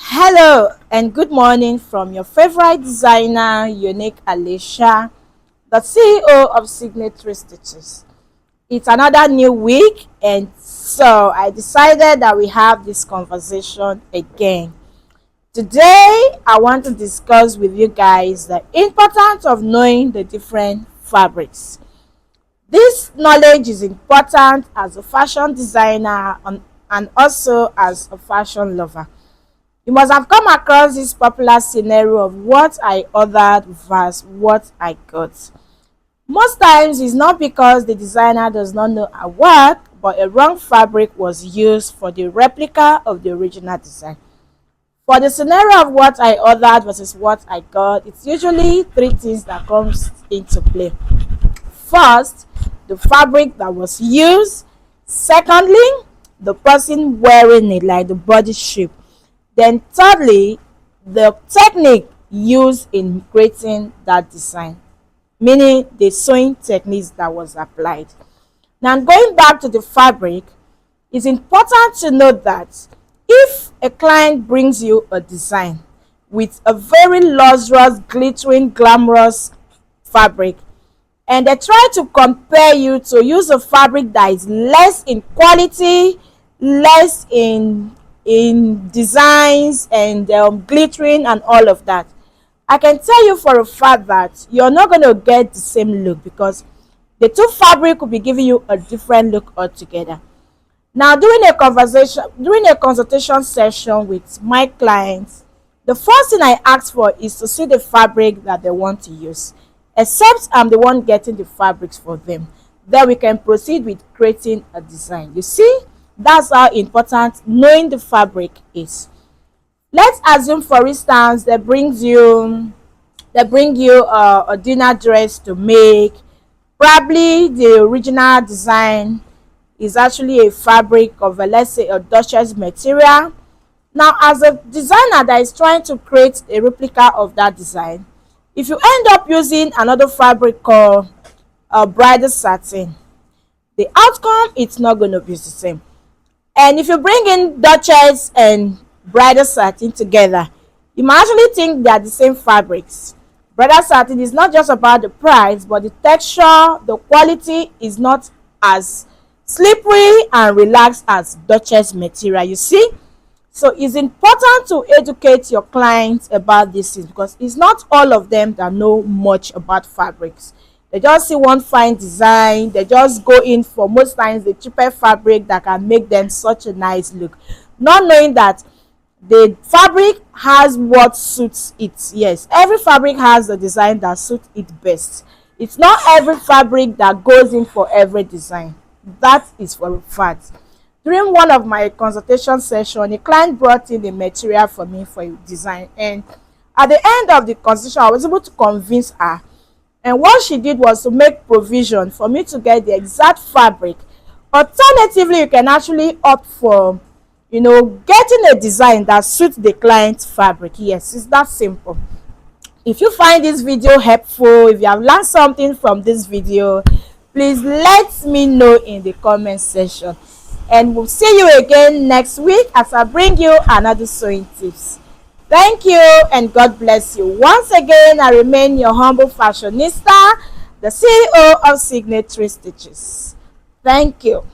Hello and good morning from your favorite designer, Unique Alicia, the CEO of Signatory Stitches. It's another new week, and so I decided that we have this conversation again. Today, I want to discuss with you guys the importance of knowing the different fabrics. This knowledge is important as a fashion designer and also as a fashion lover. You must have come across this popular scenario of what I ordered versus what I got. Most times it's not because the designer does not know her work, but a wrong fabric was used for the replica of the original design. For the scenario of what I ordered versus what I got, it's usually three things that comes into play. First, the fabric that was used. Secondly, the person wearing it, like the body shape. Then thirdly, the technique used in creating that design, meaning the sewing techniques that was applied. Now, going back to the fabric, it's important to note that if a client brings you a design with a very luxurious, glittering, glamorous fabric, and they try to compare you to use a fabric that is less in quality, less in designs and glittering and all of that, I can tell you for a fact that you're not going to get the same look, because the two fabric will be giving you a different look altogether. Now, during a consultation session with my clients, the first thing I ask for is to see the fabric that they want to use, except I'm the one getting the fabrics for them. Then we can proceed with creating a design. You see, that's how important knowing the fabric is. Let's assume, for instance, they bring you a dinner dress to make. Probably the original design is actually a fabric of let's say a Duchess material. Now, as a designer that is trying to create a replica of that design, if you end up using another fabric called bridal satin, the outcome, it's not going to be the same. And if you bring in Duchess and bridal satin together, you might actually think they are the same fabrics. Bridal satin is not just about the price, but the texture, the quality is not as slippery and relaxed as Duchess material, you see. So it's important to educate your clients about this thing, because it's not all of them that know much about fabrics. They just see one fine design, they just go in for most times the cheaper fabric that can make them such a nice look, not knowing that the fabric has what suits it. Yes, every fabric has the design that suits it best. It's not every fabric that goes in for every design. That is for a fact. During one of my consultation sessions, a client brought in the material for me for a design, and at the end of the consultation, I was able to convince her. And what she did was to make provision for me to get the exact fabric. Alternatively, you can actually opt for, getting a design that suits the client's fabric. Yes, it's that simple. If you find this video helpful, if you have learned something from this video, please let me know in the comment section. And we'll see you again next week as I bring you another sewing tips. Thank you and God bless you. Once again, I remain your humble fashionista, the CEO of Signatory Stitches. Thank you.